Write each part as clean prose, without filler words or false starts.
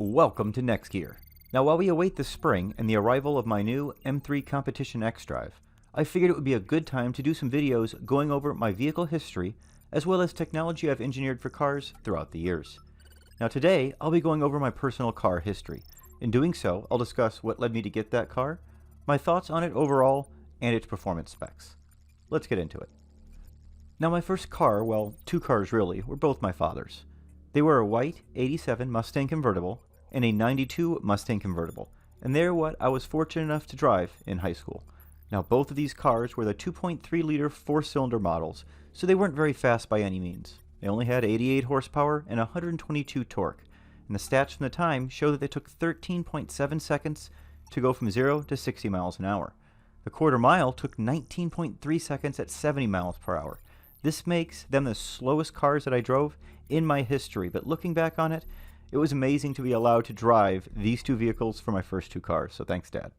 Welcome to NEXTGear. Now while we await the spring and the arrival of my new M3 Competition XDrive, I figured it would be a good time to do some videos going over my vehicle history as well as technology I've engineered for cars throughout the years. Now today, I'll be going over my personal car history. In doing so, I'll discuss what led me to get that car, my thoughts on it overall, and its performance specs. Let's get into it. Now my first car, well, two cars really, were both my father's. They were a white 87 Mustang convertible and a 92 Mustang convertible, and they're what I was fortunate enough to drive in high school. Now both of these cars were the 2.3 liter 4-cylinder models, so they weren't very fast by any means. They only had 88 horsepower and 122 torque, and the stats from the time show that they took 13.7 seconds to go from 0 to 60 miles an hour. The quarter mile took 19.3 seconds at 70 miles per hour. This makes them the slowest cars that I drove in my history, but looking back on it, it was amazing to be allowed to drive these two vehicles for my first two cars, so thanks, Dad.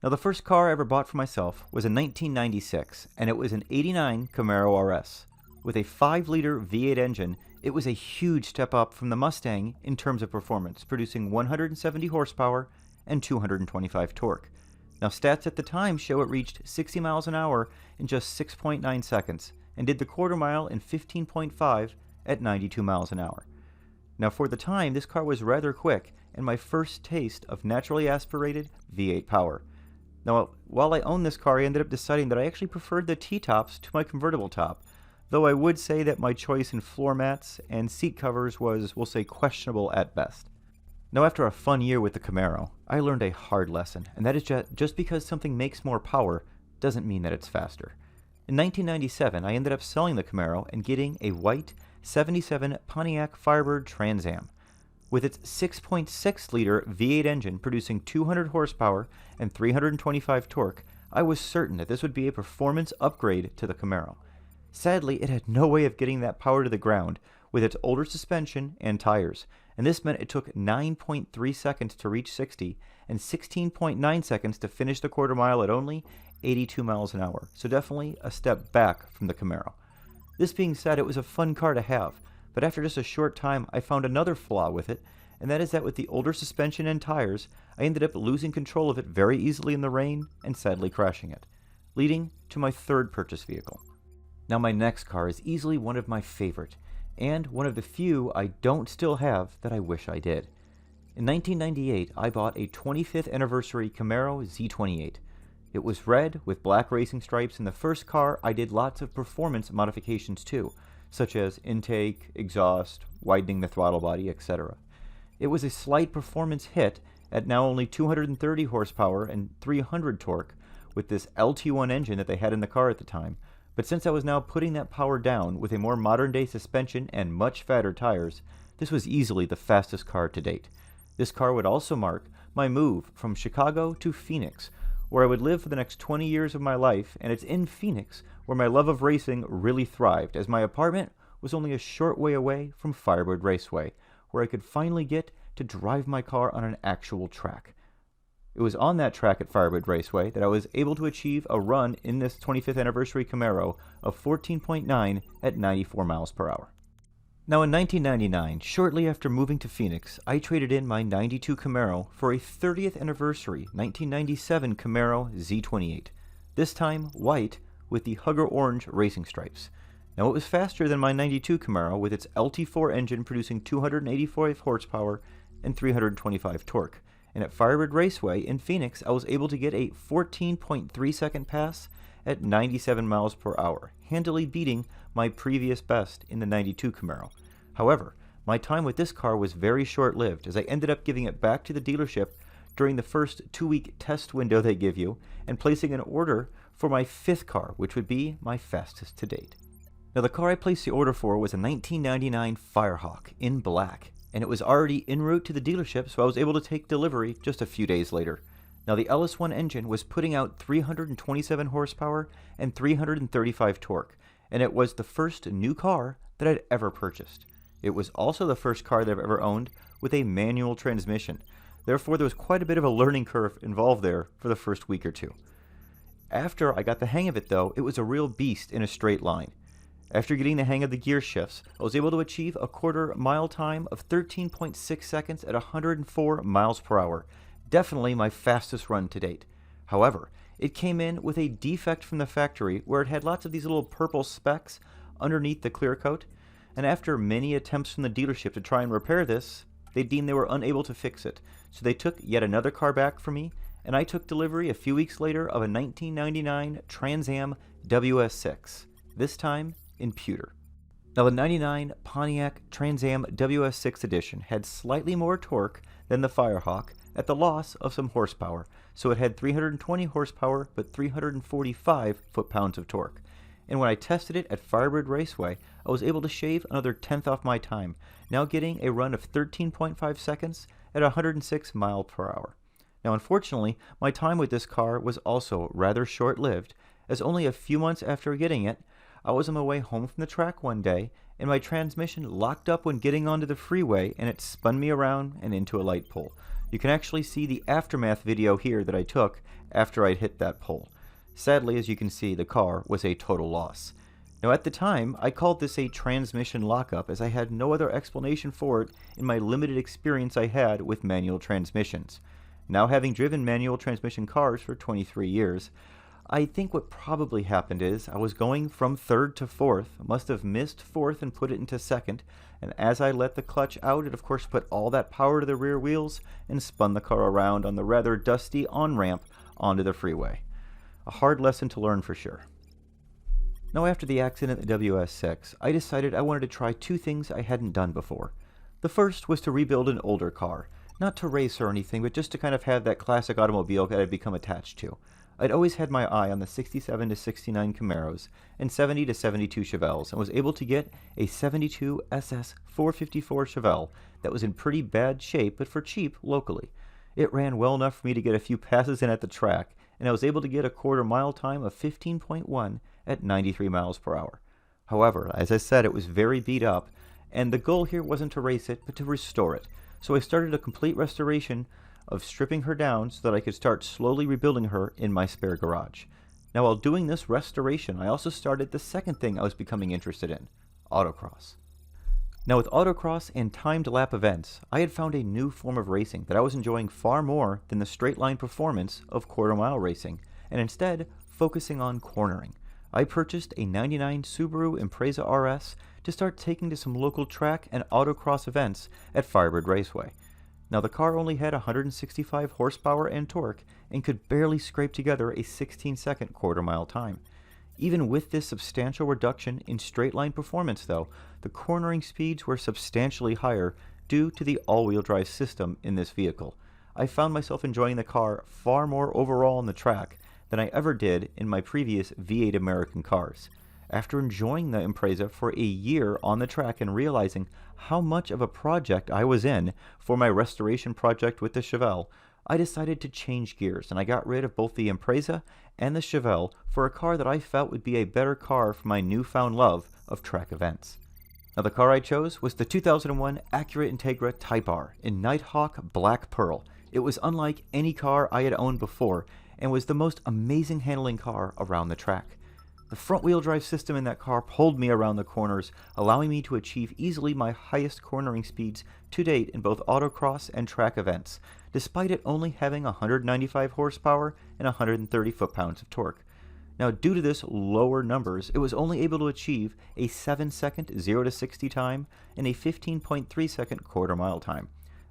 Now the first car I ever bought for myself was in 1996, and it was an 89 Camaro RS. With a 5-liter V8 engine, it was a huge step up from the Mustang in terms of performance, producing 170 horsepower and 225 torque. Now stats at the time show it reached 60 miles an hour in just 6.9 seconds, and did the quarter mile in 15.5 at 92 miles an hour. Now for the time, this car was rather quick, and my first taste of naturally aspirated V8 power. Now, while I owned this car, I ended up deciding that I actually preferred the T-tops to my convertible top, though I would say that my choice in floor mats and seat covers was, we'll say, questionable at best. Now after a fun year with the Camaro, I learned a hard lesson, and that is just because something makes more power doesn't mean that it's faster. In 1997, I ended up selling the Camaro and getting a white 77 Pontiac Firebird Trans Am. With its 6.6 liter V8 engine producing 200 horsepower and 325 torque, I was certain that this would be a performance upgrade to the Camaro. Sadly, it had no way of getting that power to the ground with its older suspension and tires, and this meant it took 9.3 seconds to reach 60 and 16.9 seconds to finish the quarter mile at only 82 miles an hour, so definitely a step back from the Camaro. This being said, it was a fun car to have, but after just a short time I found another flaw with it, and that is that with the older suspension and tires, I ended up losing control of it very easily in the rain and sadly crashing it, leading to my third purchase vehicle. Now my next car is easily one of my favorite, and one of the few I don't still have that I wish I did. In 1998, I bought a 25th anniversary Camaro Z28. It was red with black racing stripes, and the first car I did lots of performance modifications to, such as intake, exhaust, widening the throttle body, etc. It was a slight performance hit at now only 230 horsepower and 300 torque with this LT1 engine that they had in the car at the time, but since I was now putting that power down with a more modern day suspension and much fatter tires, this was easily the fastest car to date. This car would also mark my move from Chicago to Phoenix, where I would live for the next 20 years of my life, and it's in Phoenix where my love of racing really thrived, as my apartment was only a short way away from Firebird Raceway, where I could finally get to drive my car on an actual track. It was on that track at Firebird Raceway that I was able to achieve a run in this 25th anniversary Camaro of 14.9 at 94 miles per hour. Now in 1999, shortly after moving to Phoenix, I traded in my 92 Camaro for a 30th anniversary 1997 Camaro Z28, this time white with the Hugger Orange racing stripes. Now it was faster than my 92 Camaro with its LT4 engine producing 285 horsepower and 325 torque, and at Firebird Raceway in Phoenix I was able to get a 14.3 second pass at 97 miles per hour, handily beating my previous best in the 92 Camaro. However, my time with this car was very short-lived, as I ended up giving it back to the dealership during the first 2-week test window they give you, and placing an order for my 5th car, which would be my fastest to date. Now the car I placed the order for was a 1999 Firehawk in black, and it was already en route to the dealership, so I was able to take delivery just a few days later. Now the LS1 engine was putting out 327 horsepower and 335 torque, and it was the first new car that I'd ever purchased. It was also the first car that I've ever owned with a manual transmission. Therefore, there was quite a bit of a learning curve involved there for the first week or two. After I got the hang of it though, it was a real beast in a straight line. After getting the hang of the gear shifts, I was able to achieve a quarter mile time of 13.6 seconds at 104 miles per hour. Definitely my fastest run to date. However, it came in with a defect from the factory where it had lots of these little purple specks underneath the clear coat, and after many attempts from the dealership to try and repair this, they deemed they were unable to fix it. So they took yet another car back for me, and I took delivery a few weeks later of a 1999 Trans Am WS6, this time in pewter. Now the 99 Pontiac Trans Am WS6 edition had slightly more torque than the Firehawk at the loss of some horsepower, so it had 320 horsepower but 345 foot-pounds of torque. And when I tested it at Firebird Raceway, I was able to shave another tenth off my time, now getting a run of 13.5 seconds at 106 miles per hour. Now unfortunately, my time with this car was also rather short-lived, as only a few months after getting it, I was on my way home from the track one day, and my transmission locked up when getting onto the freeway, and it spun me around and into a light pole. You can actually see the aftermath video here that I took after I'd hit that pole. Sadly, as you can see, the car was a total loss. Now at the time, I called this a transmission lockup as I had no other explanation for it in my limited experience I had with manual transmissions. Now having driven manual transmission cars for 23 years, I think what probably happened is I was going from third to fourth, must have missed fourth and put it into second, and as I let the clutch out, it of course put all that power to the rear wheels and spun the car around on the rather dusty on-ramp onto the freeway. A hard lesson to learn for sure. Now after the accident at the WS6, I decided I wanted to try two things I hadn't done before. The first was to rebuild an older car, not to race or anything, but just to kind of have that classic automobile that I'd become attached to. I'd always had my eye on the 67 to 69 Camaros and 70 to 72 Chevelles, and was able to get a 72 SS 454 Chevelle that was in pretty bad shape but for cheap locally. It ran well enough for me to get a few passes in at the track, and I was able to get a quarter mile time of 15.1 at 93 miles per hour. However, as I said, it was very beat up, and the goal here wasn't to race it, but to restore it. So I started a complete restoration of stripping her down so that I could start slowly rebuilding her in my spare garage. Now while doing this restoration, I also started the second thing I was becoming interested in, autocross. Now with autocross and timed lap events, I had found a new form of racing that I was enjoying far more than the straight line performance of quarter mile racing, and instead focusing on cornering. I purchased a 99 Subaru Impreza RS to start taking to some local track and autocross events at Firebird Raceway. Now the car only had 165 horsepower and torque and could barely scrape together a 16-second quarter mile time. Even with this substantial reduction in straight line performance though, the cornering speeds were substantially higher due to the all-wheel drive system in this vehicle. I found myself enjoying the car far more overall on the track than I ever did in my previous V8 American cars. After enjoying the Impreza for a year on the track and realizing how much of a project I was in for my restoration project with the Chevelle, I decided to change gears, and I got rid of both the Impreza and the Chevelle for a car that I felt would be a better car for my newfound love of track events. Now the car I chose was the 2001 Acura Integra Type R in Nighthawk Black Pearl. It was unlike any car I had owned before and was the most amazing handling car around the track. The front-wheel drive system in that car pulled me around the corners, allowing me to achieve easily my highest cornering speeds to date in both autocross and track events, despite it only having 195 horsepower and 130 foot-pounds of torque. Now, due to this lower numbers, it was only able to achieve a 7-second 0 to 60 time and a 15.3-second quarter-mile time.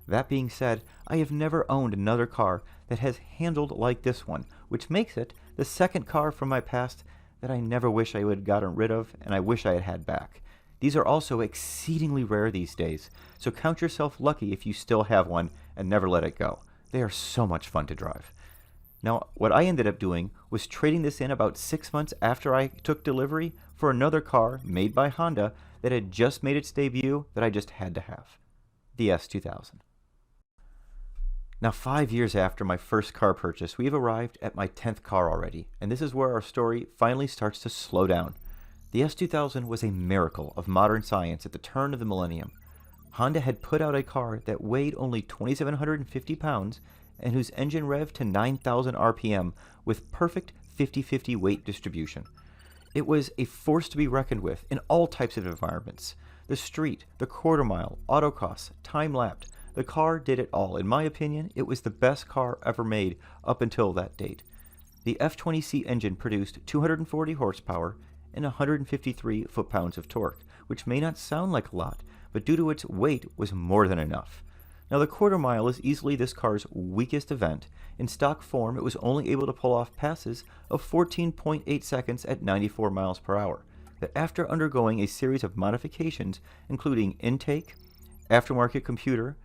That being said, I have never owned another car that has handled like this one, which makes it the second car from my past that I never wish I would have gotten rid of and I wish I had had back. These are also exceedingly rare these days, so count yourself lucky if you still have one and never let it go. They are so much fun to drive. Now, what I ended up doing was trading this in about 6 months after I took delivery for another car made by Honda that had just made its debut that I just had to have, the S2000. Now 5 years after my first car purchase, we have arrived at my 10th car already, and this is where our story finally starts to slow down. The S2000 was a miracle of modern science at the turn of the millennium. Honda had put out a car that weighed only 2,750 pounds and whose engine revved to 9,000 RPM with perfect 50-50 weight distribution. It was a force to be reckoned with in all types of environments. The street, the quarter mile, autocross, time-lapse, the car did it all. In my opinion, it was the best car ever made up until that date. The F20C engine produced 240 horsepower and 153 foot-pounds of torque, which may not sound like a lot, but due to its weight was more than enough. Now the quarter mile is easily this car's weakest event. In stock form, it was only able to pull off passes of 14.8 seconds at 94 miles per hour. But after undergoing a series of modifications, including intake, aftermarket computer,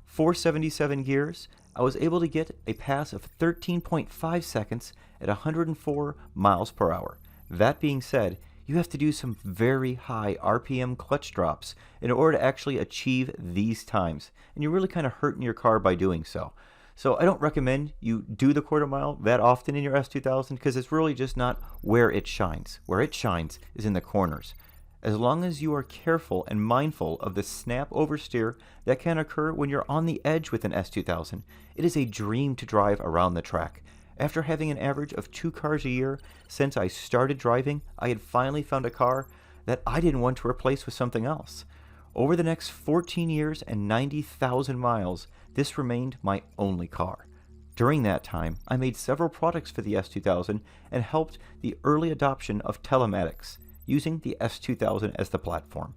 477 gears, I was able to get a pass of 13.5 seconds at 104 miles per hour. That being said, you have to do some very high RPM clutch drops in order to actually achieve these times, and you're really kind of hurting your car by doing so. So I don't recommend you do the quarter mile that often in your S2000 because it's really just not where it shines. Where it shines is in the corners. As long as you are careful and mindful of the snap oversteer that can occur when you're on the edge with an S2000, it is a dream to drive around the track. After having an average of 2 cars a year since I started driving, I had finally found a car that I didn't want to replace with something else. Over the next 14 years and 90,000 miles, this remained my only car. During that time, I made several products for the S2000 and helped the early adoption of telematics, using the S2000 as the platform.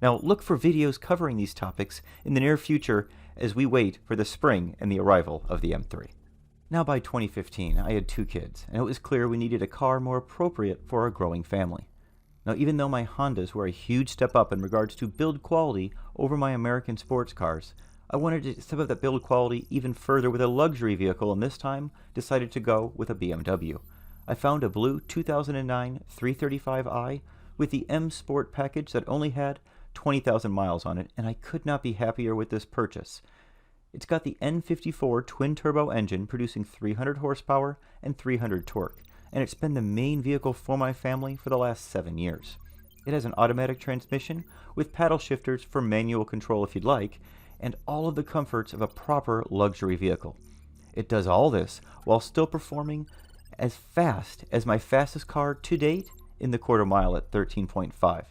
Now look for videos covering these topics in the near future as we wait for the spring and the arrival of the M3. Now by 2015, I had 2 kids, and it was clear we needed a car more appropriate for our growing family. Now even though my Hondas were a huge step up in regards to build quality over my American sports cars, I wanted to step up that build quality even further with a luxury vehicle, and this time decided to go with a BMW. I found a blue 2009 335i with the M Sport package that only had 20,000 miles on it, and I could not be happier with this purchase. It's got the N54 twin-turbo engine producing 300 horsepower and 300 torque, and it's been the main vehicle for my family for the last 7 years. It has an automatic transmission with paddle shifters for manual control if you'd like, and all of the comforts of a proper luxury vehicle. It does all this while still performing as fast as my fastest car to date in the quarter mile at 13.5.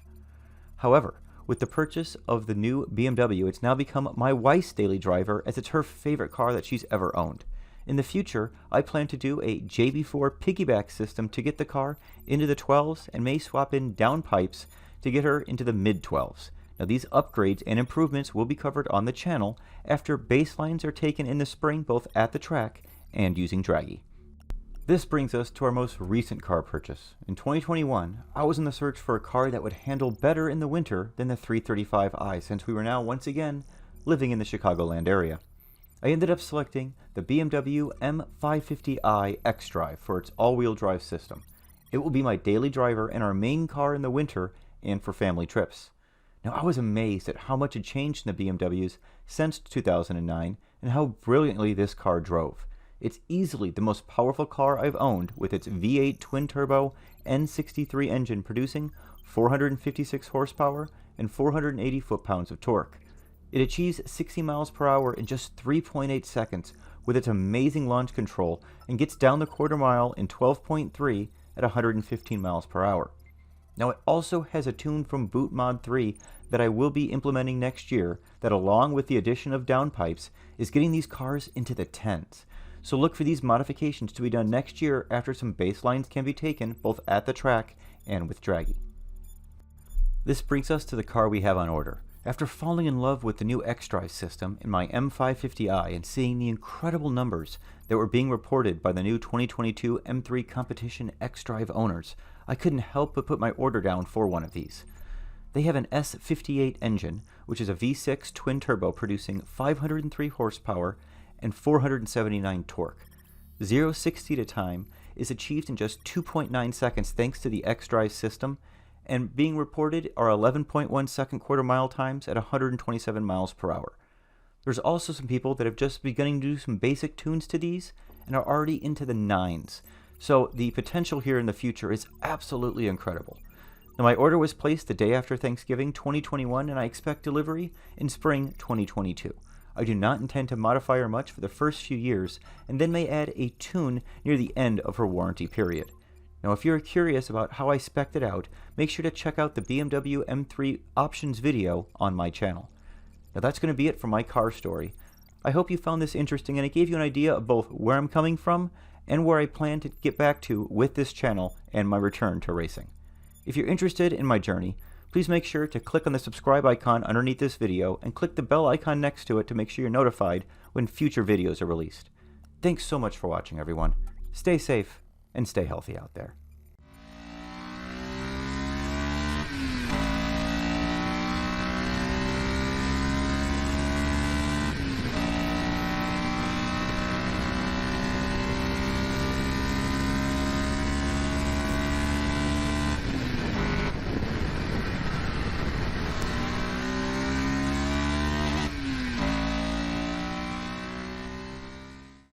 However, with the purchase of the new BMW, it's now become my wife's daily driver as it's her favorite car that she's ever owned. In the future, I plan to do a JB4 piggyback system to get the car into the 12s and may swap in downpipes to get her into the mid-12s. Now these upgrades and improvements will be covered on the channel after baselines are taken in the spring both at the track and using Draggy. This brings us to our most recent car purchase. In 2021, I was in the search for a car that would handle better in the winter than the 335i since we were now once again living in the Chicagoland area. I ended up selecting the BMW M550i XDrive for its all-wheel drive system. It will be my daily driver and our main car in the winter and for family trips. Now I was amazed at how much had changed in the BMWs since 2009 and how brilliantly this car drove. It's easily the most powerful car I've owned with its V8 twin-turbo N63 engine producing 456 horsepower and 480 foot-pounds of torque. It achieves 60 miles per hour in just 3.8 seconds with its amazing launch control and gets down the quarter mile in 12.3 at 115 miles per hour. Now it also has a tune from Boot Mod 3 that I will be implementing next year that, along with the addition of downpipes, is getting these cars into the 10s. So look for these modifications to be done next year after some baselines can be taken both at the track and with Draggy. This brings us to the car we have on order. After falling in love with the new XDrive system in my M550i and seeing the incredible numbers that were being reported by the new 2022 M3 Competition XDrive owners, I couldn't help but put my order down for one of these. They have an S58 engine, which is a V6 twin-turbo producing 503 horsepower and 479 torque. 0-60 to time is achieved in just 2.9 seconds thanks to the XDrive system, and being reported are 11.1 second quarter mile times at 127 miles per hour. There's also some people that have just beginning to do some basic tunes to these and are already into the 9s. So the potential here in the future is absolutely incredible. Now my order was placed the day after Thanksgiving 2021 and I expect delivery in spring 2022. I do not intend to modify her much for the first few years and then may add a tune near the end of her warranty period. Now if you're curious about how I spec'd it out, make sure to check out the BMW M3 options video on my channel. Now that's going to be it for my car story. I hope you found this interesting and it gave you an idea of both where I'm coming from and where I plan to get back to with this channel and my return to racing. If you're interested in my journey, please make sure to click on the subscribe icon underneath this video and click the bell icon next to it to make sure you're notified when future videos are released. Thanks so much for watching, everyone. Stay safe and stay healthy out there.